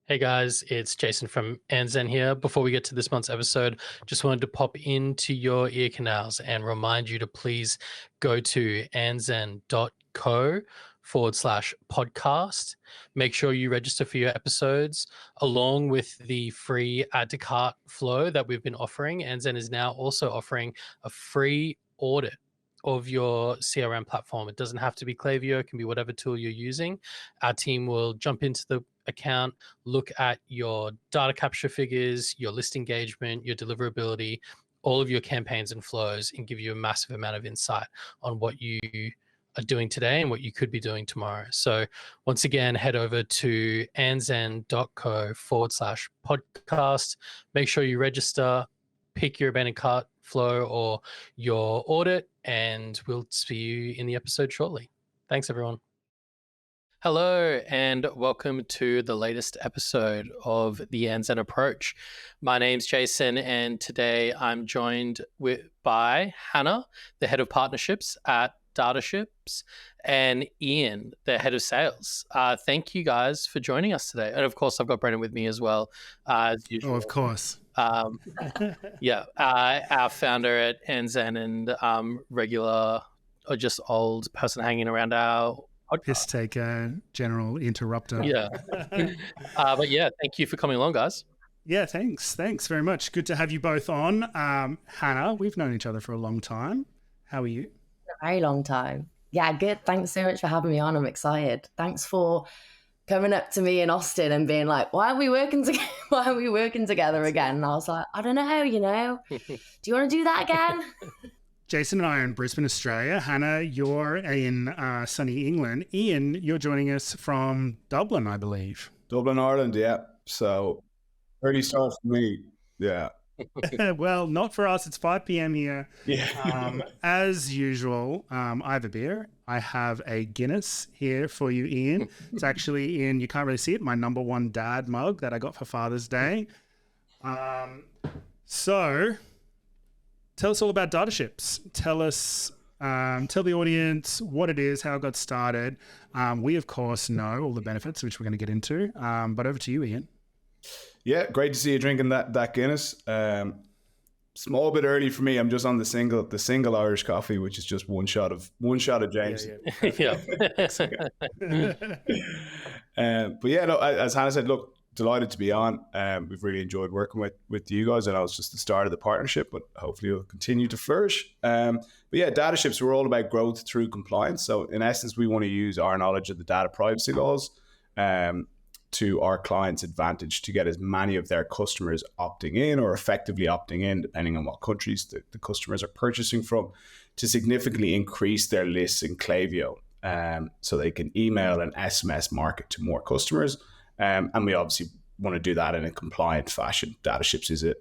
Hey guys, it's Jason from Andzen here. Before we get to this month's episode, just wanted to pop into your ear canals and remind you to please go to andzen.co/podcast. Make sure you register for your episodes along with the free Add To Cart flow that we've been offering. Andzen is now also offering a free audit of your CRM platform. It doesn't have to be Klaviyo, it can be whatever tool you're using. Our team will jump into the account, look at your data capture figures, your list engagement, your deliverability, all of your campaigns and flows, and give you a massive amount of insight on what you are doing today and what you could be doing tomorrow. So once again, head over to andzen.co/podcast. Make sure you register, pick your abandoned cart flow or your audit, and we'll see you in the episode shortly. Thanks, everyone. Hello, and welcome to the latest episode of the Andzen Approach. My name's Jason, and today I'm joined by Hannah, the head of partnerships at Dataships, and Ian, the head of sales. Thank you guys for joining us today. And of course, I've got Brendan with me as well, as usual. Oh, of course. Our founder at Andzen and regular or just old person hanging around our Piss taker, general interrupter. Yeah. But yeah, thank you for coming along, guys. Yeah, thanks. Thanks very much. Good to have you both on. Hannah, we've known each other for a long time. How are you? A very long time. Yeah, good. Thanks so much for having me on. I'm excited. Thanks for coming up to me in Austin and being like, why are we working together? Why are we working together again? And I was like, I don't know, do you want to do that again? Jason and I are in Brisbane, Australia. Hannah, you're in sunny England. Ian, you're joining us from Dublin, I believe. Dublin, Ireland, yeah. So early start for me, yeah. Well, not for us. It's 5 p.m. here. Yeah. As usual, I have a beer. I have a Guinness here for you, Ian. It's actually in, you can't really see it, my number one dad mug that I got for Father's Day. So tell us all about Dataships. Tell the audience what it is, how it got started. We, of course, know all the benefits, which we're going to get into. But over to you, Ian. Yeah, great to see you drinking that Guinness. Small bit early for me. I'm just on the single Irish coffee, which is just one shot of James. Yeah. But yeah, no, as Hannah said, look, delighted to be on. We've really enjoyed working with you guys. I know it's just the start of the partnership, but hopefully it'll continue to flourish. But yeah, Dataships, we're all about growth through compliance. So in essence, we want to use our knowledge of the data privacy laws to our clients' advantage to get as many of their customers opting in or effectively opting in, depending on what countries the customers are purchasing from, to significantly increase their lists in Klaviyo so they can email and SMS market to more customers. And we obviously want to do that in a compliant fashion. Dataships is a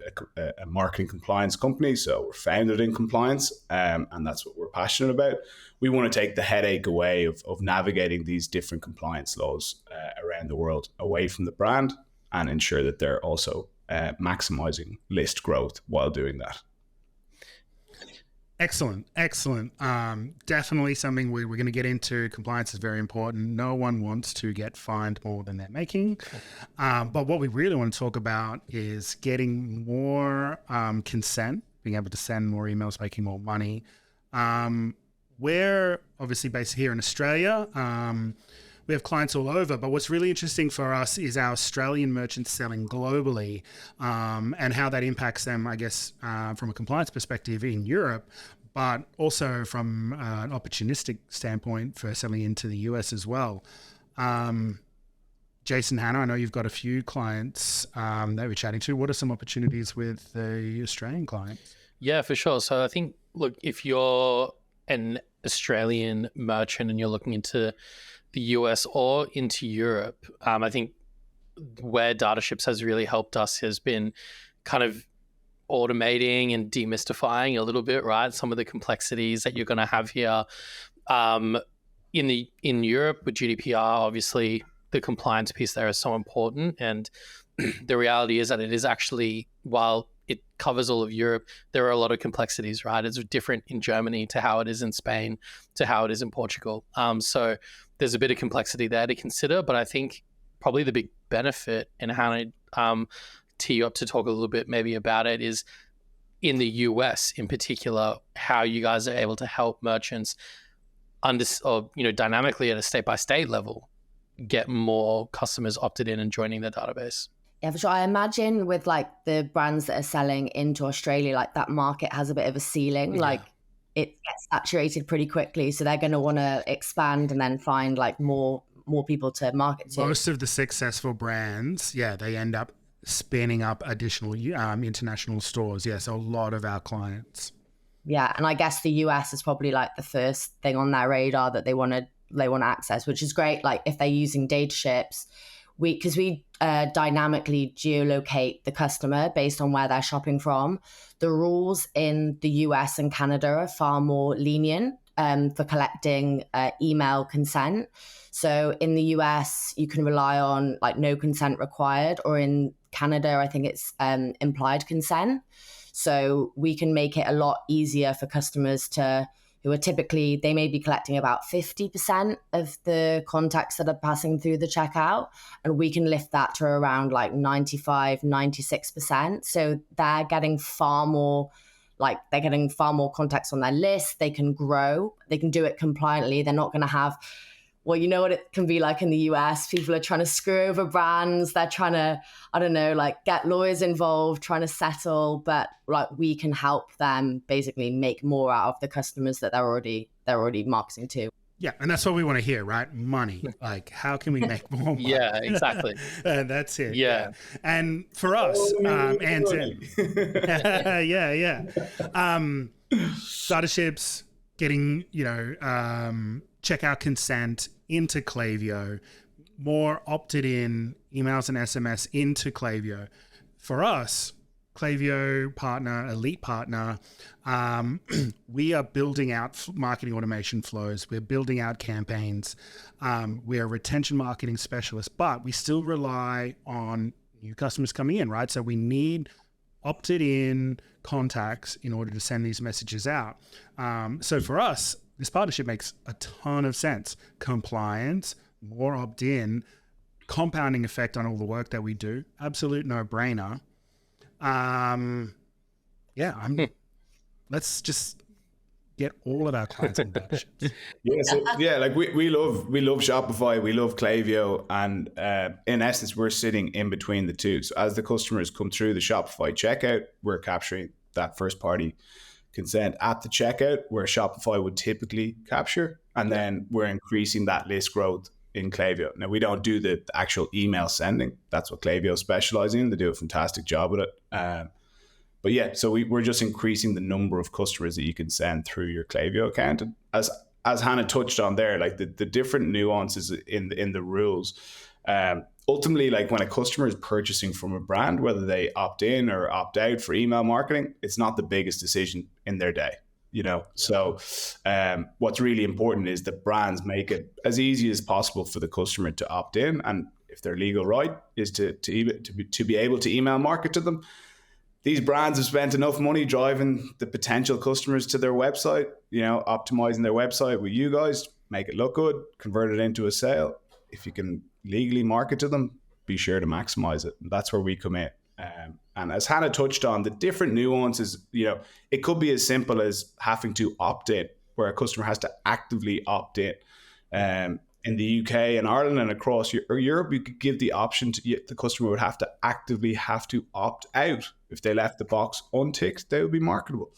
marketing compliance company, so we're founded in compliance, and that's what we're passionate about. We want to take the headache away of navigating these different compliance laws around the world away from the brand and ensure that they're also maximizing list growth while doing that. Excellent. Definitely something we're going to get into. Compliance is very important. No one wants to get fined more than they're making. But what we really want to talk about is getting more consent, being able to send more emails, making more money. We're obviously based here in Australia. We have clients all over, but what's really interesting for us is our Australian merchants selling globally and how that impacts them, I guess, from a compliance perspective in Europe, but also from an opportunistic standpoint for selling into the US as well. Jason, Hannah, I know you've got a few clients that we're chatting to. What are some opportunities with the Australian clients? Yeah, for sure. So I think, look, if you're an Australian merchant and you're looking into the US or into Europe, I think where Dataships has really helped us has been kind of automating and demystifying a little bit, right? Some of the complexities that you're going to have here. In Europe with GDPR, obviously the compliance piece there is so important, and the reality is that it is actually, while it covers all of Europe, there are a lot of complexities, right? It's different in Germany to how it is in Spain to how it is in Portugal. So there's a bit of complexity there to consider, but I think probably the big benefit, and how I tee you up to talk a little bit maybe about it, is in the US in particular, how you guys are able to help merchants dynamically at a state by state level get more customers opted in and joining the database. Yeah, for sure. I imagine with like the brands that are selling into Australia, like that market has a bit of a ceiling. Yeah. Like it gets saturated pretty quickly. So they're going to want to expand and then find like more people to market to. Most of the successful brands, they end up spinning up additional international stores. Yes, a lot of our clients. Yeah, and I guess the US is probably like the first thing on their radar that they want to access, which is great. Like if they're using Dataships, because we dynamically geolocate the customer based on where they're shopping from. The rules in the US and Canada are far more lenient for collecting email consent. So in the US, you can rely on like no consent required, or in Canada, I think it's implied consent. So we can make it a lot easier for customers who are typically, they may be collecting about 50% of the contacts that are passing through the checkout, and we can lift that to around like 95, 96%. So they're getting far more contacts on their list. They can grow, they can do it compliantly. They're not going to have, well, you know what it can be like in the US. People are trying to screw over brands. They're trying to, I don't know, like get lawyers involved, trying to settle. But like we can help them basically make more out of the customers that they're already marketing to. Yeah, and that's what we want to hear, right? Money. Like, how can we make more money? Yeah, exactly. That's it. Yeah. And for us, Andzen, Dataships, getting, checkout consent into Klaviyo, more opted in emails and SMS into Klaviyo. For us, Klaviyo partner, elite partner, we are building out marketing automation flows. We're building out campaigns. We are retention marketing specialists, but we still rely on new customers coming in, right? So we need opted in contacts in order to send these messages out. So for us, this partnership makes a ton of sense. Compliance, more opt-in, compounding effect on all the work that we do. Absolute no-brainer. Let's just get all of our clients on Dataships. Like we love Shopify, we love Klaviyo, and in essence, we're sitting in between the two. So as the customers come through the Shopify checkout, we're capturing that first-party consent at the checkout, where Shopify would typically capture, and then we're increasing that list growth in Klaviyo. Now, we don't do the actual email sending. That's what Klaviyo specializes in. They do a fantastic job with it. So we're just increasing the number of customers that you can send through your Klaviyo account. And as Hannah touched on there, like the different nuances in the rules. Ultimately, like when a customer is purchasing from a brand, whether they opt in or opt out for email marketing, it's not the biggest decision in their day, So what's really important is that brands make it as easy as possible for the customer to opt in, and if their legal right is to be able to email market to them. These brands have spent enough money driving the potential customers to their website, optimizing their website with you guys, make it look good, convert it into a sale. If you can legally market to them, be sure to maximize it. And that's where we come in. And as Hannah touched on, the different nuances, it could be as simple as having to opt in, where a customer has to actively opt in. In the UK and Ireland and across Europe, you could give the option to the customer would have to actively opt out. If they left the box unticked, they would be marketable.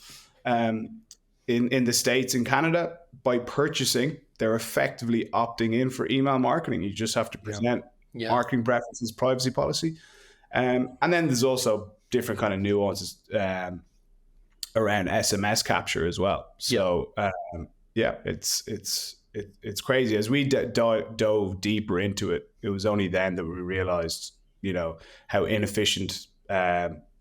In the States and Canada, by purchasing, they're effectively opting in for email marketing. You just have to present marketing preferences, privacy policy. And then there's also different kind of nuances around SMS capture as well. So it's crazy. As we dove deeper into it, it was only then that we realized, how inefficient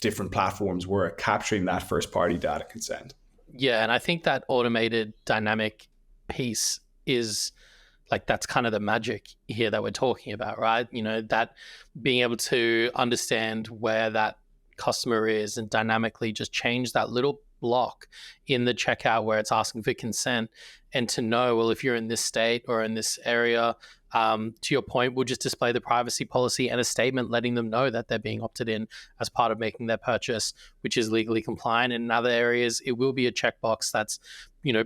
different platforms were at capturing that first party data consent. Yeah, and I think that automated dynamic piece is like, that's kind of the magic here that we're talking about, right? That being able to understand where that customer is and dynamically just change that little block in the checkout where it's asking for consent, and to know, well, if you're in this state or in this area, To your point, we'll just display the privacy policy and a statement letting them know that they're being opted in as part of making their purchase, which is legally compliant. And in other areas, it will be a checkbox that's,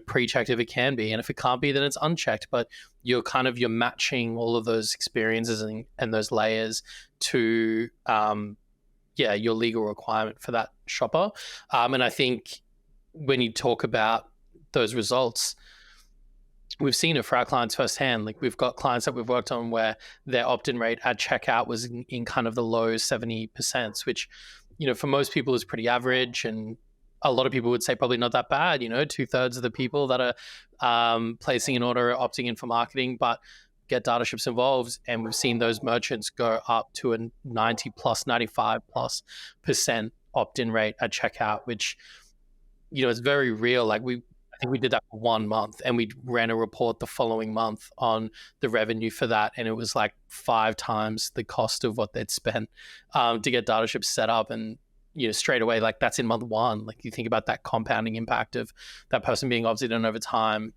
pre-checked if it can be. And if it can't be, then it's unchecked. But you're matching all of those experiences and those layers to, your legal requirement for that shopper. And I think when you talk about those results, we've seen it for our clients firsthand. Like, we've got clients that we've worked on where their opt-in rate at checkout was in kind of the low 70%, which, for most people is pretty average. And a lot of people would say probably not that bad. 2/3 of the people that are placing an order are opting in for marketing, but get Dataships involved. And we've seen those merchants go up to a 90 plus, 95+% opt-in rate at checkout, which, it's very real. Like, I think we did that for 1 month, and we ran a report the following month on the revenue for that. And it was like 5 times the cost of what they'd spent to get Dataships set up. And, straight away, like, that's in month 1. Like, you think about that compounding impact of that person being opted in over time.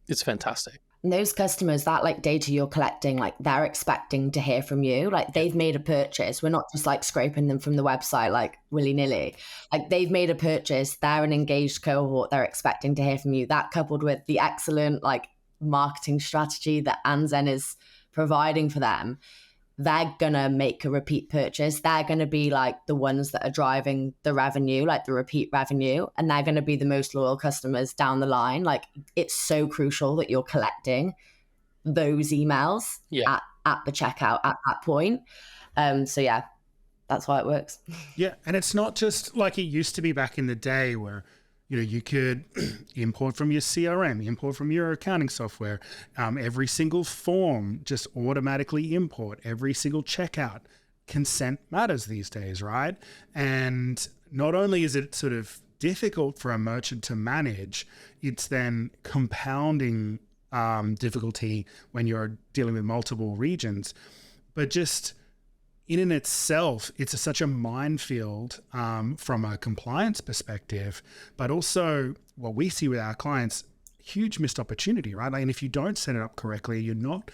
It's fantastic. And those customers, that like data you're collecting, like, they're expecting to hear from you. Like, they've made a purchase. We're not just like scraping them from the website like willy-nilly. Like, they've made a purchase. They're an engaged cohort. They're expecting to hear from you. That, coupled with the excellent like marketing strategy that Andzen is providing for them, they're gonna make a repeat purchase. They're gonna be like the ones that are driving the revenue, like the repeat revenue, and they're gonna be the most loyal customers down the line. Like, it's so crucial that you're collecting those emails at the checkout at that point. That's why it works. Yeah, and it's not just like it used to be back in the day where you could import from your CRM, import from your accounting software, every single form, just automatically import, every single checkout. Consent matters these days, right? And not only is it sort of difficult for a merchant to manage, it's then compounding difficulty when you're dealing with multiple regions. But just in and itself, it's such a minefield from a compliance perspective, but also what we see with our clients, huge missed opportunity, right? Like, and if you don't set it up correctly, you're not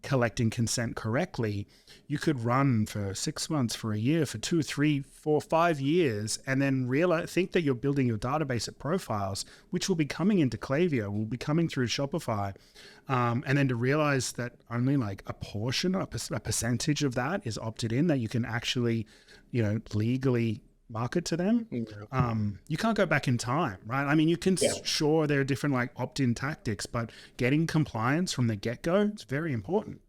collecting consent correctly, you could run for 6 months, for a year, for 2, 3, 4, 5 years, and then think that you're building your database of profiles, which will be coming into Klaviyo, will be coming through Shopify, and then to realize that only like a portion, a percentage of that is opted in, that you can actually, legally market to them. You can't go back in time, right? I mean, you can, sure, there are different like opt-in tactics, but getting compliance from the get-go is very important.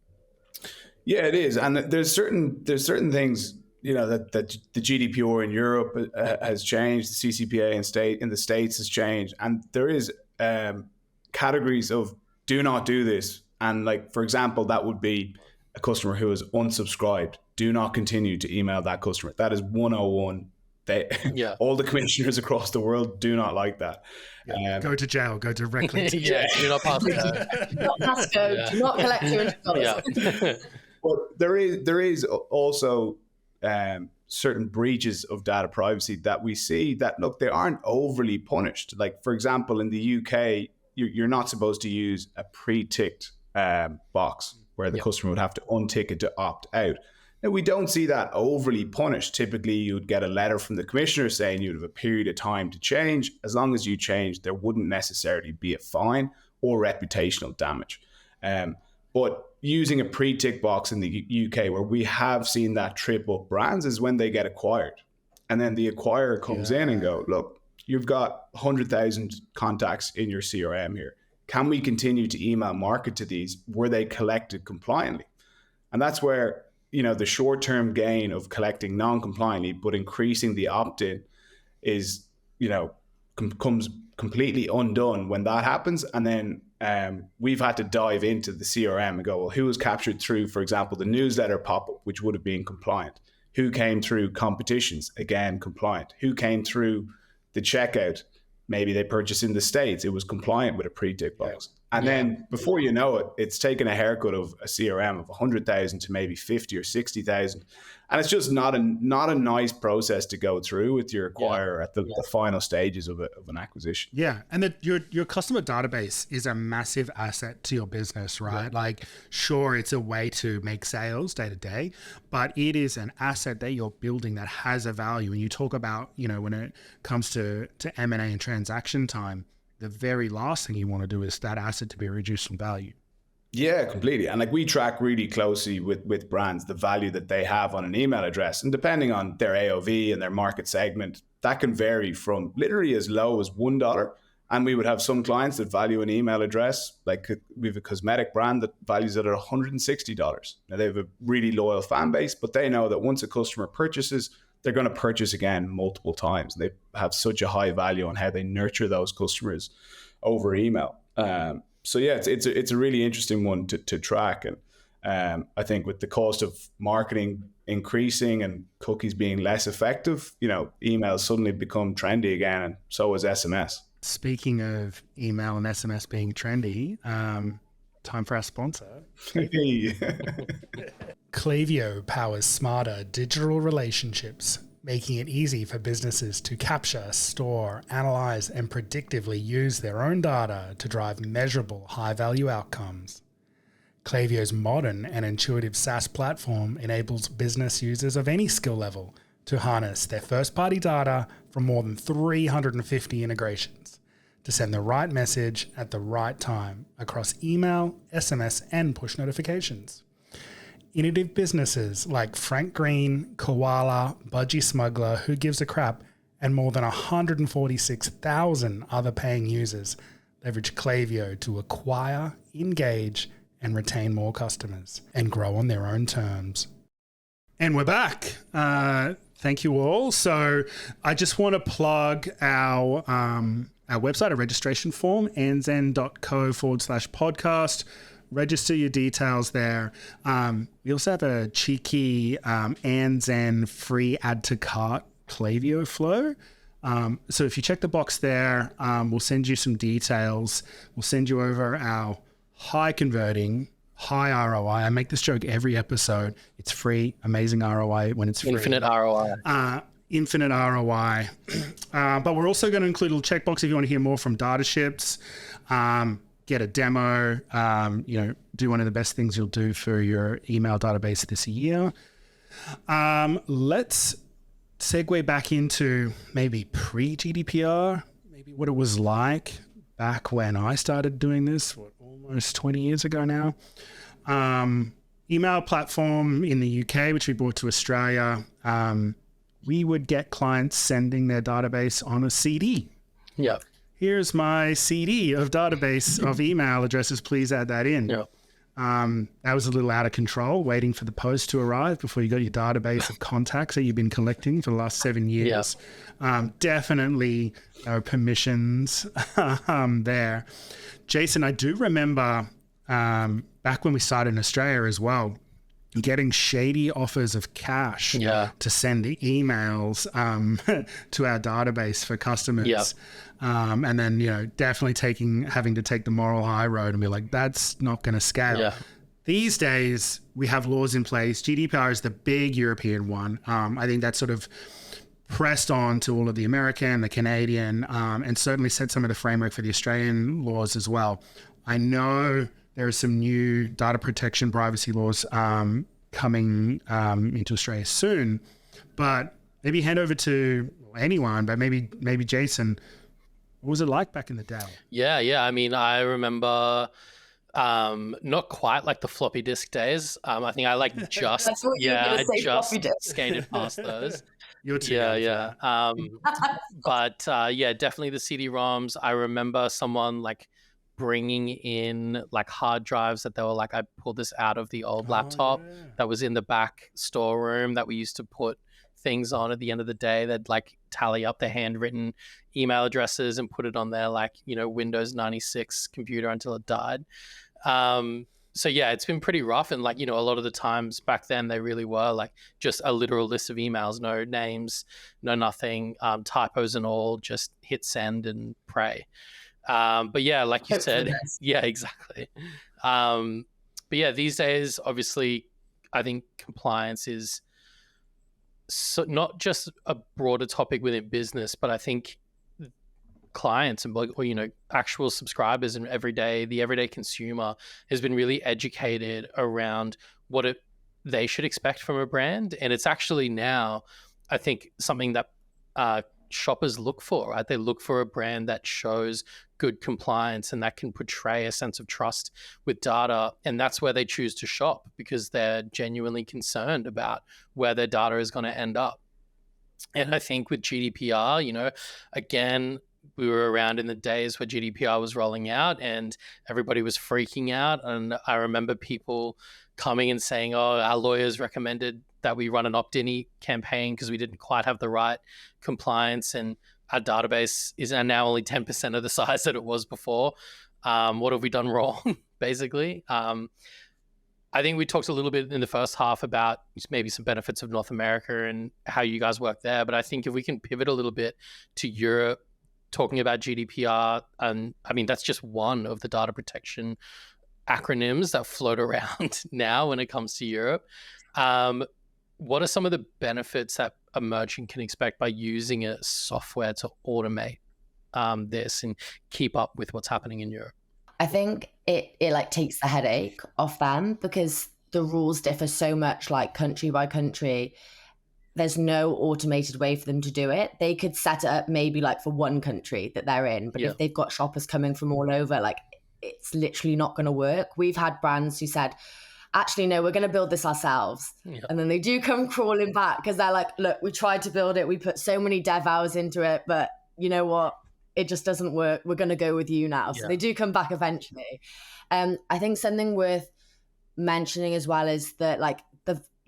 Yeah, it is. And there's certain things, that the GDPR in Europe has changed, the CCPA in the States has changed. And there is categories of do not do this. And like, for example, that would be a customer who is unsubscribed. Do not continue to email that customer. That is 101. All the commissioners across the world do not like that. Go to jail. Go directly to jail. Do not pass go. Do not pass go. Do not collect $200. But there is also certain breaches of data privacy that we see that, look, they aren't overly punished. Like, for example, in the UK, you're not supposed to use a pre-ticked box where the customer would have to untick it to opt out. Now, we don't see that overly punished. Typically, you would get a letter from the commissioner saying you'd have a period of time to change. As long as you change, there wouldn't necessarily be a fine or reputational damage. But using a pre-tick box in the UK, where we have seen that trip up brands, is when they get acquired. And then the acquirer comes in and go, look, you've got 100,000 contacts in your CRM here. Can we continue to email market to these? Were they collected compliantly? And that's where, the short-term gain of collecting non-compliantly, but increasing the opt-in is, comes completely undone when that happens. And then we've had to dive into the CRM and go, well, who was captured through, for example, the newsletter pop-up, which would have been compliant? Who came through competitions? Again, compliant. Who came through the checkout? Maybe they purchased in the States. It was compliant with a pre-tick box. And then before you know it, it's taken a haircut of a CRM of 100,000 to maybe 50 or 60,000. And it's just not a nice process to go through with your acquirer at the final stages of an acquisition. Yeah. And your customer database is a massive asset to your business, right? Yeah. Like, sure, it's a way to make sales day to day, but it is an asset that you're building that has a value. And you talk about, when it comes to M&A and transaction time, the very last thing you want to do is that asset to be reduced in value. Yeah, completely. And like, we track really closely with brands the value that they have on an email address. And depending on their AOV and their market segment, that can vary from literally as low as $1. And we would have some clients that value an email address, like we have a cosmetic brand that values it at $160. Now, they have a really loyal fan base, but they know that once a customer purchases, they're going to purchase again multiple times. They have such a high value on how they nurture those customers over email. So yeah, it's a really interesting one to track. And I think with the cost of marketing increasing and cookies being less effective, emails suddenly become trendy again, and so is SMS. Speaking of email and SMS being trendy, time for our sponsor. Klaviyo powers smarter digital relationships, making it easy for businesses to capture, store, analyze, and predictively use their own data to drive measurable high-value outcomes. Klaviyo's modern and intuitive SaaS platform enables business users of any skill level to harness their first-party data from more than 350 integrations to send the right message at the right time across email, SMS, and push notifications. Innovative businesses like Frank Green, Koala, Budgie Smuggler, Who Gives a Crap, and more than 146,000 other paying users leverage Klaviyo to acquire, engage, and retain more customers and grow on their own terms. And we're back. Thank you all. So I just want to plug our website, a registration form, andzen.co/podcast. Register your details there. We also have a cheeky Andzen free Add To Cart Klaviyo flow. So if you check the box there, we'll send you some details. We'll send you over our high converting, high ROI. I make this joke every episode. It's free, amazing ROI when it's free. Infinite ROI. Infinite ROI. But we're also going to include a little checkbox if you want to hear more from Dataships. Get a demo, do one of the best things you'll do for your email database this year. Let's segue back into maybe pre-GDPR, maybe what it was like back when I started doing this, almost 20 years ago now. Email platform in the UK, which we brought to Australia. We would get clients sending their database on a CD. Yeah. Here's my CD of database of email addresses. Please add that in. Yeah. That was a little out of control, waiting for the post to arrive before you got your database of contacts that you've been collecting for the last 7 years. Yeah. Definitely no permissions there. Jason, I do remember back when we started in Australia as well, getting shady offers of cash to send the emails to our database for customers. Yeah. And then, definitely having to take the moral high road and be like, that's not going to scale. Yeah. These days, we have laws in place. GDPR is the big European one. I think that's sort of pressed on to all of the American, the Canadian, and certainly set some of the framework for the Australian laws as well. I know there are some new data protection privacy laws coming into Australia soon, but maybe hand over to anyone, but maybe Jason, what was it like back in the day? Yeah. I mean, I remember not quite like the floppy disk days. I think I just skated past those. You're too yeah. But definitely the CD-ROMs. I remember someone like bringing in like hard drives that they were like, I pulled this out of the old laptop that was in the back storeroom that we used to put things on at the end of the day. They'd like tally up the handwritten email addresses and put it on their Windows 96 computer until it died. So yeah, it's been pretty rough. And a lot of the times back then they really were like just a literal list of emails, no names, no nothing, typos and all, just hit send and pray. But yeah, like you Hope for the said, best. yeah, exactly. But yeah, these days, obviously, I think compliance is not just a broader topic within business, but I think clients and actual subscribers and the everyday consumer has been really educated around what they should expect from a brand. And it's actually now, I think, something that shoppers look for, right? They look for a brand that shows good compliance and that can portray a sense of trust with data. And that's where they choose to shop, because they're genuinely concerned about where their data is going to end up. And I think with GDPR, again, we were around in the days where GDPR was rolling out and everybody was freaking out. And I remember people coming and saying, oh, our lawyers recommended that we run an opt-in campaign because we didn't quite have the right compliance, and our database is now only 10% of the size that it was before. What have we done wrong, basically? I think we talked a little bit in the first half about maybe some benefits of North America and how you guys work there. But I think if we can pivot a little bit to Europe, talking about GDPR, and I mean, that's just one of the data protection acronyms that float around now when it comes to Europe. What are some of the benefits that a merchant can expect by using a software to automate this and keep up with what's happening in Europe? I think it like takes the headache off them, because the rules differ so much, like country by country. There's no automated way for them to do it. They could set it up maybe like for one country that they're in, but if they've got shoppers coming from all over, like it's literally not going to work. We've had brands who said, actually, no, we're going to build this ourselves. And then they do come crawling back because they're like, look, we tried to build it. We put so many dev hours into it, but you know what? It just doesn't work. We're going to go with you now. So they do come back eventually. I think something worth mentioning as well is that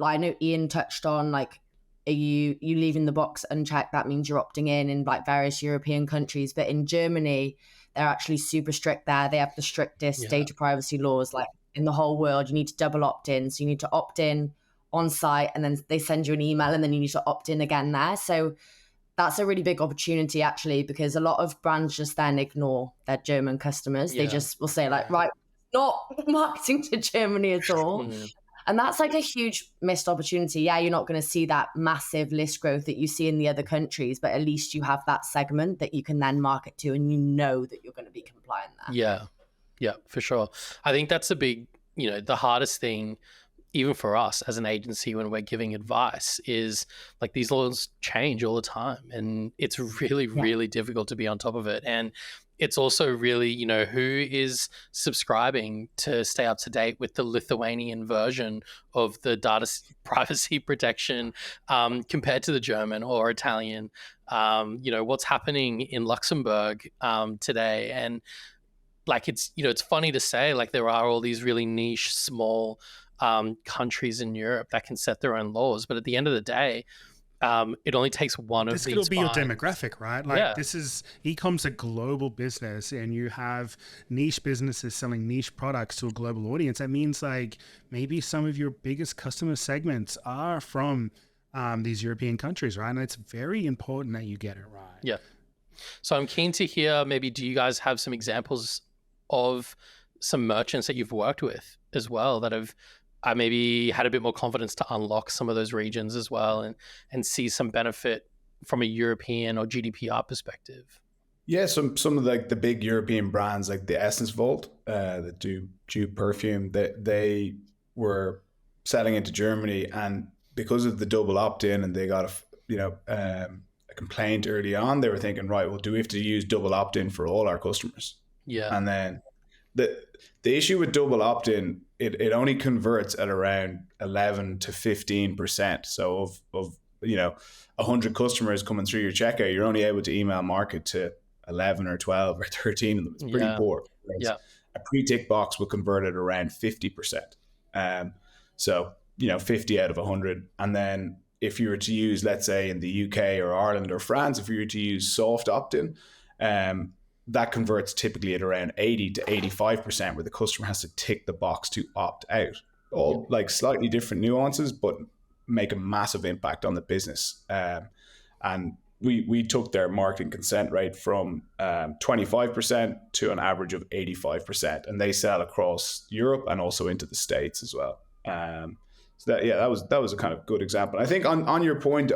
I know Ian touched on, like, are you leaving the box unchecked? That means you're opting in like various European countries. But in Germany, they're actually super strict there. They have the strictest data privacy laws like in the whole world. You need to double opt in. So you need to opt in on site, and then they send you an email, and then you need to opt in again there. So that's a really big opportunity, actually, because a lot of brands just then ignore their German customers. They just will say like, right, not marketing to Germany at all. And that's like a huge missed opportunity. Yeah, you're not going to see that massive list growth that you see in the other countries, but at least you have that segment that you can then market to, and you know that you're going to be compliant there. Yeah, for sure. I think that's a big, the hardest thing, even for us as an agency when we're giving advice, is like these laws change all the time, and it's really, really difficult to be on top of it. And it's also really, who is subscribing to stay up to date with the Lithuanian version of the data privacy protection compared to the German or Italian, what's happening in Luxembourg today. And like, it's funny to say, like, there are all these really niche, small countries in Europe that can set their own laws. But at the end of the day, it only takes one of these. This could be your demographic, right? Like this is e-com's a global business, and you have niche businesses selling niche products to a global audience. That means like maybe some of your biggest customer segments are from these European countries, right? And it's very important that you get it right. Yeah. So I'm keen to hear, maybe, do you guys have some examples of some merchants that you've worked with as well that have maybe had a bit more confidence to unlock some of those regions as well and see some benefit from a European or GDPR perspective? Yeah, some of like the big European brands like the Essence Vault that do perfume, they were selling into Germany, and because of the double opt-in, and they got a complaint early on, they were thinking, right, well, do we have to use double opt-in for all our customers? Yeah. And then the issue with double opt-in, it only converts at around 11 to 15%. So of 100 customers coming through your checkout, you're only able to email market to 11 or 12 or 13 of them. It's pretty poor. Yeah. A pre-tick box will convert at around 50%. So 50 out of 100. And then if you were to use, let's say in the UK or Ireland or France, if you were to use soft opt-in, that converts typically at around 80 to 85%, where the customer has to tick the box to opt out. All like slightly different nuances, but make a massive impact on the business. And we took their marketing consent rate from 25% to an average of 85%, and they sell across Europe and also into the States as well. So that was a kind of good example. I think on your point,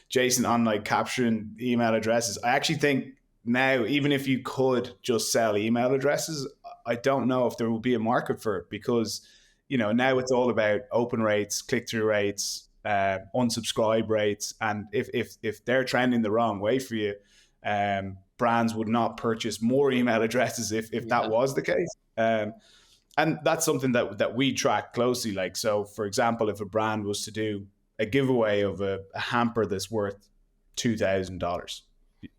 Jason, on like capturing email addresses, I actually think now, even if you could just sell email addresses, I don't know if there will be a market for it, because now it's all about open rates, click-through rates, unsubscribe rates, and if they're trending the wrong way for you, brands would not purchase more email addresses if that was the case. And that's something that we track closely. Like, so for example, if a brand was to do a giveaway of a hamper that's worth $2,000,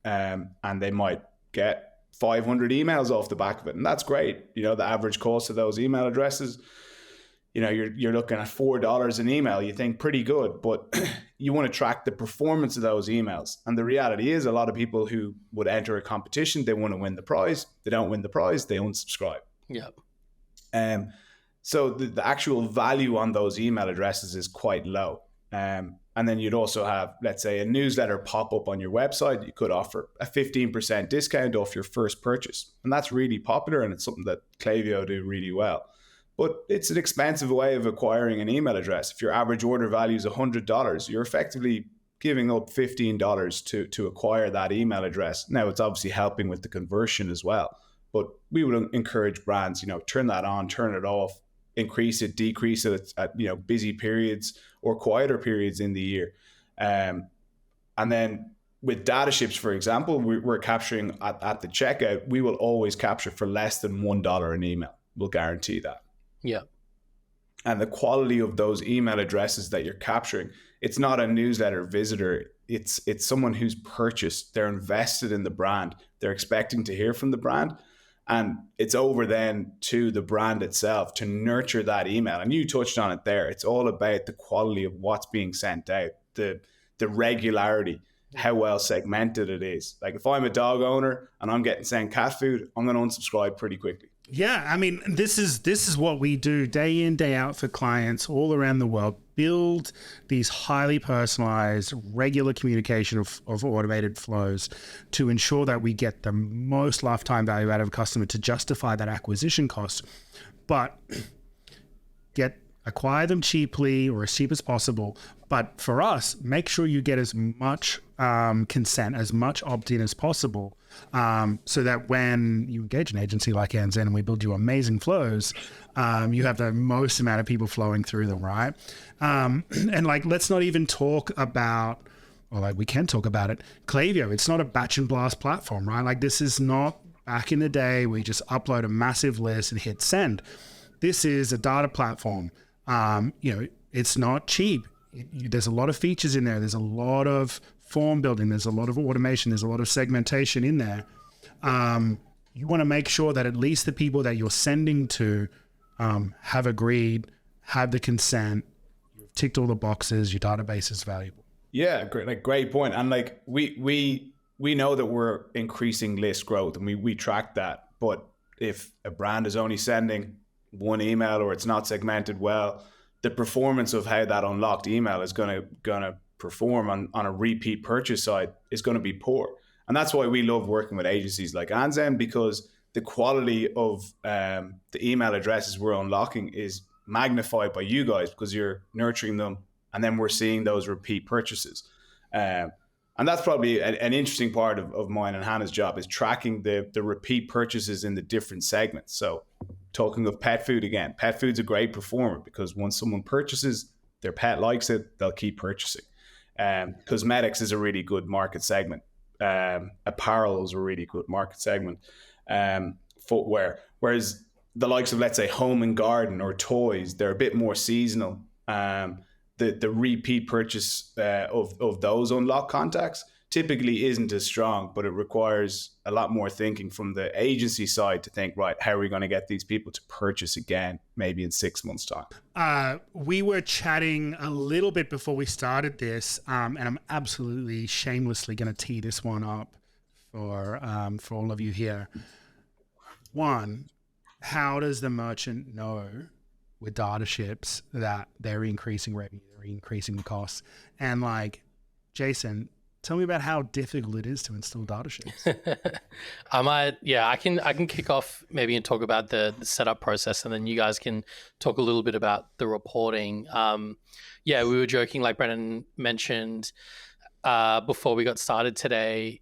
and they might get 500 emails off the back of it, and that's great. The average cost of those email addresses, you're looking at $4 an email. You think pretty good, but you want to track the performance of those emails. And the reality is, a lot of people who would enter a competition, they want to win the prize. They don't win the prize, they unsubscribe. Yeah. So the actual value on those email addresses is quite low. And then you'd also have, let's say, a newsletter pop up on your website. You could offer a 15% discount off your first purchase. And that's really popular, and it's something that Klaviyo do really well. But it's an expensive way of acquiring an email address. If your average order value is $100, you're effectively giving up $15 to acquire that email address. Now, it's obviously helping with the conversion as well. But we would encourage brands, turn that on, turn it off, increase it, decrease it at busy periods or quieter periods in the year. And then with Dataships, for example, we're capturing at the checkout, we will always capture for less than $1 an email. We'll guarantee that. Yeah. And the quality of those email addresses that you're capturing, it's not a newsletter visitor. It's someone who's purchased, they're invested in the brand, they're expecting to hear from the brand. And it's over then to the brand itself to nurture that email. And you touched on it there. It's all about the quality of what's being sent out, the regularity, how well segmented it is. Like, if I'm a dog owner and I'm getting sent cat food, I'm going to unsubscribe pretty quickly. Yeah, I mean, this is what we do day in, day out for clients all around the world. Build these highly personalized, regular communication of automated flows to ensure that we get the most lifetime value out of a customer to justify that acquisition cost. But acquire them cheaply or as cheap as possible. But for us, make sure you get as much consent, as much opt-in as possible, so that when you engage an agency like Andzen and we build you amazing flows, you have the most amount of people flowing through them, right? And like, let's not even talk about, or like we can talk about it, Klaviyo. It's not a batch and blast platform, right? Like, this is not back in the day we just upload a massive list and hit send. This is a data platform. It's not cheap. There's a lot of features in there. There's a lot of form building. There's a lot of automation. There's a lot of segmentation in there. You want to make sure that at least the people that you're sending to have agreed, have the consent, you've ticked all the boxes, your database is valuable. Yeah, great point. And like, we know that we're increasing list growth, and we track that. But if a brand is only sending one email, or it's not segmented well, the performance of how that unlocked email is gonna perform on a repeat purchase side is going to be poor. And that's why we love working with agencies like Andzen, because the quality of the email addresses we're unlocking is magnified by you guys, because you're nurturing them, and then we're seeing those repeat purchases. And that's probably an interesting part of mine and Hannah's job, is tracking the repeat purchases in the different segments. So talking of pet food again, pet food's a great performer, because once someone purchases, their pet likes it, they'll keep purchasing. Cosmetics is a really good market segment. Apparel is a really good market segment. Footwear, whereas the likes of, let's say, home and garden or toys, they're a bit more seasonal. The repeat purchase of those unlock contacts typically isn't as strong, but it requires a lot more thinking from the agency side to think, right, how are we going to get these people to purchase again, maybe in 6 months' time? We were chatting a little bit before we started this, and I'm absolutely shamelessly going to tee this one up for all of you here. One, how does the merchant know with Dataships that they're increasing revenue, they're increasing the costs? And like, Jason, Tell me about how difficult it is to install Dataships. I can kick off maybe and talk about the setup process, and then you guys can talk a little bit about the reporting. We were joking, like Brennan mentioned before we got started today.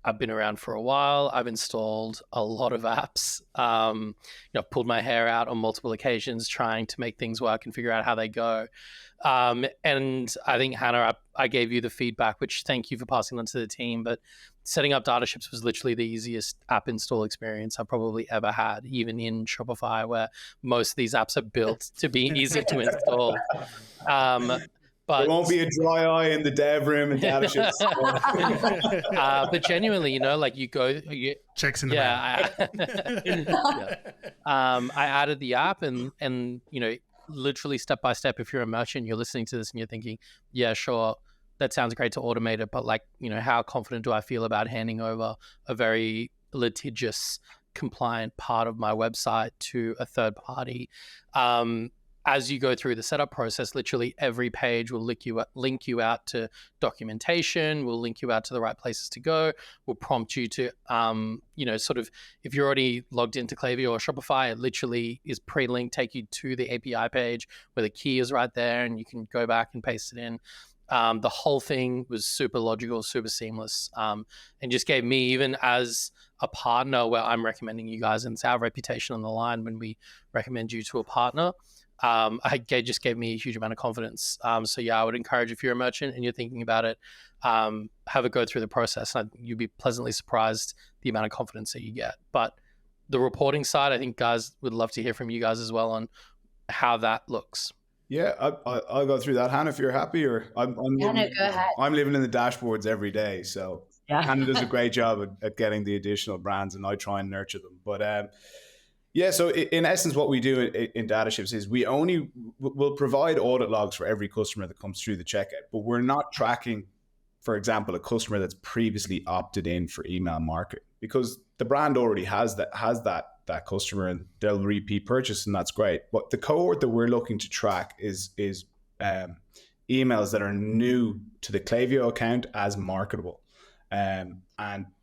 I've been around for a while. I've installed a lot of apps. Pulled my hair out on multiple occasions trying to make things work and figure out how they go. And I think, Hannah, I gave you the feedback, which thank you for passing on to the team. But setting up Dataships was literally the easiest app install experience I've probably ever had, even in Shopify, where most of these apps are built to be easy to install. But there won't be a dry eye in the dev room in Dataships. But genuinely, like you go, checks in the I added the app and literally step by step. If you're a merchant, you're listening to this and you're thinking, yeah, sure, that sounds great to automate it, but how confident do I feel about handing over a very litigious, compliant part of my website to a third party? As you go through the setup process, literally every page will link you out to documentation, will link you out to the right places to go, will prompt you to, sort of, if you're already logged into Klaviyo or Shopify, it literally is pre-linked, take you to the API page where the key is right there and you can go back and paste it in. The whole thing was super logical, super seamless, and just gave me, even as a partner where I'm recommending you guys, and it's our reputation on the line when we recommend you to a partner, just gave me a huge amount of confidence. I would encourage, if you're a merchant and you're thinking about it, have a go through the process, and you'd be pleasantly surprised the amount of confidence that you get. But the reporting side, I think guys would love to hear from you guys as well on how that looks. Yeah, I'll go through that, Hannah, if you're happy. Or go ahead. I'm living in the dashboards every day, so Hannah does a great job at getting the additional brands, and I try and nurture them. But so in essence, what we do in Dataships is we'll provide audit logs for every customer that comes through the checkout, but we're not tracking, for example, a customer that's previously opted in for email marketing, because the brand already has that customer and they'll repeat purchase, and that's great. But the cohort that we're looking to track is emails that are new to the Klaviyo account as marketable. And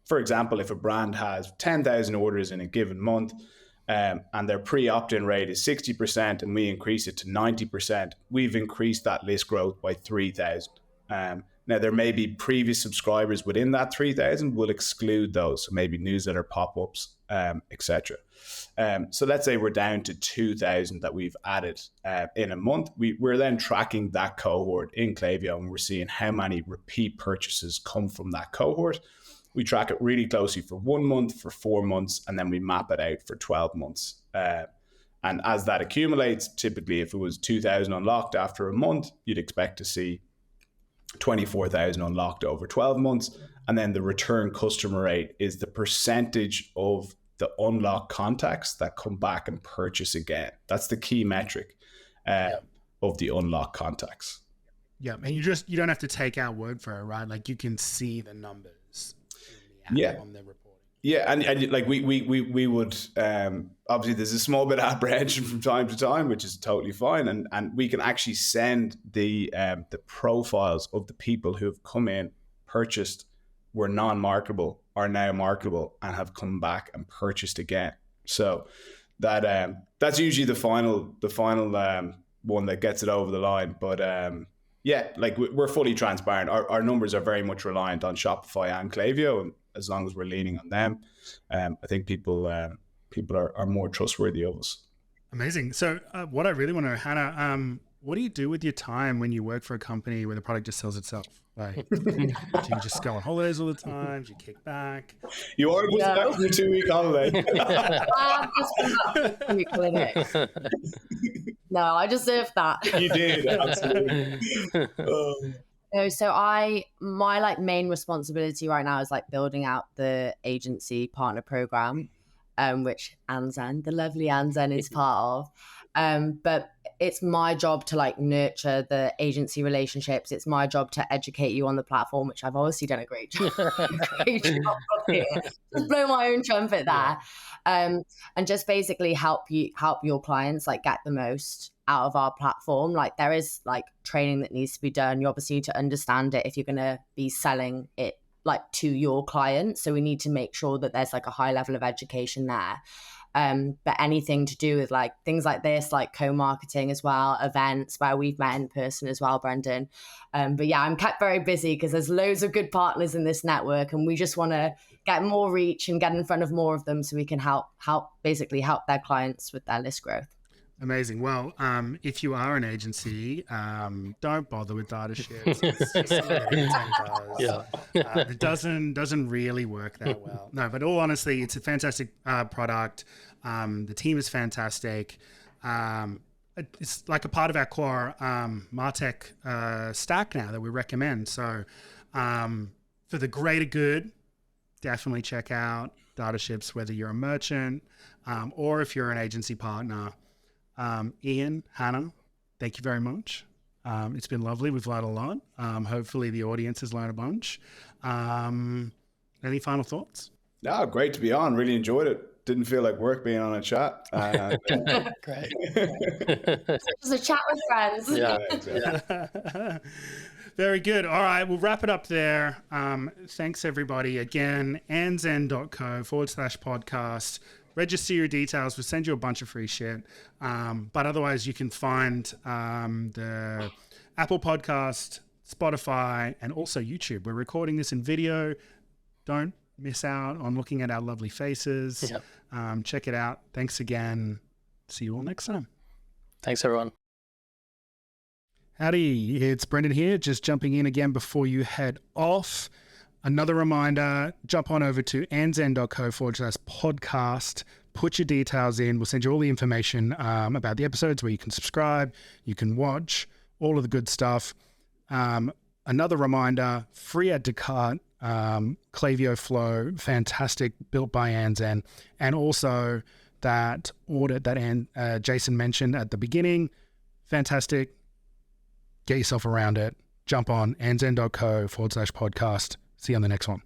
for example, if a brand has 10,000 orders in a given month, and their pre-opt-in rate is 60%, and we increase it to 90%, we've increased that list growth by 3,000. Now, there may be previous subscribers within that 3,000. We'll exclude those, so maybe newsletter pop-ups, etc. So let's say we're down to 2,000 that we've added in a month. We're then tracking that cohort in Klaviyo, and we're seeing how many repeat purchases come from that cohort. We track it really closely for 1 month, for 4 months, and then we map it out for 12 months. And as that accumulates, typically if it was 2,000 unlocked after a month, you'd expect to see 24,000 unlocked over 12 months. And then the return customer rate is the percentage of the unlocked contacts that come back and purchase again. That's the key metric of the unlocked contacts. Yeah, and you don't have to take our word for it, right? Like, you can see the numbers. On the reporting. Yeah, and like we would obviously there's a small bit of apprehension from time to time, which is totally fine, and we can actually send the profiles of the people who have come in, purchased, were non-marketable, are now marketable, and have come back and purchased again. So that's usually the final one that gets it over the line. But like we're fully transparent. Our numbers are very much reliant on Shopify and Klaviyo, and as long as we're leaning on them, I think people are more trustworthy of us. Amazing. So what I really want to know, Hannah, what do you do with your time when you work for a company where the product just sells itself? Like, do you just go on holidays all the time? Do you kick back? You are just back from your 2-week holiday. No, I deserve that. You did, absolutely. No, so my main responsibility right now is building out the agency partner program, which Andzen, the lovely Andzen, is part of. But it's my job to nurture the agency relationships. It's my job to educate you on the platform, which I've obviously done a great job of here. Just blow my own trumpet there. And just basically help your clients get the most out of our platform. Like there is like training that needs to be done. You obviously need to understand it if you're going to be selling it like to your clients. So we need to make sure that there's like a high level of education there. But anything to do with like things like this, like co-marketing as well, events where we've met in person as well, Brendan. But yeah, I'm kept very busy because there's loads of good partners in this network, and we just want to get more reach and get in front of more of them so we can help their clients with their list growth. Amazing. Well, if you are an agency, don't bother with Dataships. It's just $10. Yeah. It doesn't really work that well. No, but all honesty, it's a fantastic product. The team is fantastic. It's like a part of our core MarTech stack now that we recommend. So for the greater good, definitely check out Dataships, whether you're a merchant or if you're an agency partner. Ian, Hannah, thank you very much. It's been lovely. We've learned a lot. Hopefully the audience has learned a bunch. Any final thoughts? No, great to be on. Really enjoyed it. Didn't feel like work being on a chat. Great. Just a chat with friends. Yeah. Exactly. Very good. All right, we'll wrap it up there. Thanks, everybody. Again, andzen.co/podcast. Register your details. We'll send you a bunch of free shit. But otherwise, you can find the Apple Podcast, Spotify, and also YouTube. We're recording this in video. Don't miss out on looking at our lovely faces. Yep. Check it out. Thanks again. See you all next time. Thanks, everyone. Howdy, it's Brendan here, just jumping in again before you head off. Another reminder, jump on over to andzen.co/podcast, put your details in. We'll send you all the information about the episodes where you can subscribe, you can watch, all of the good stuff. Another reminder, free Add To Cart Klaviyo flow, fantastic, built by Andzen. And also that audit that Jason mentioned at the beginning, fantastic. Get yourself around it. Jump on andzen.co/podcast. See you on the next one.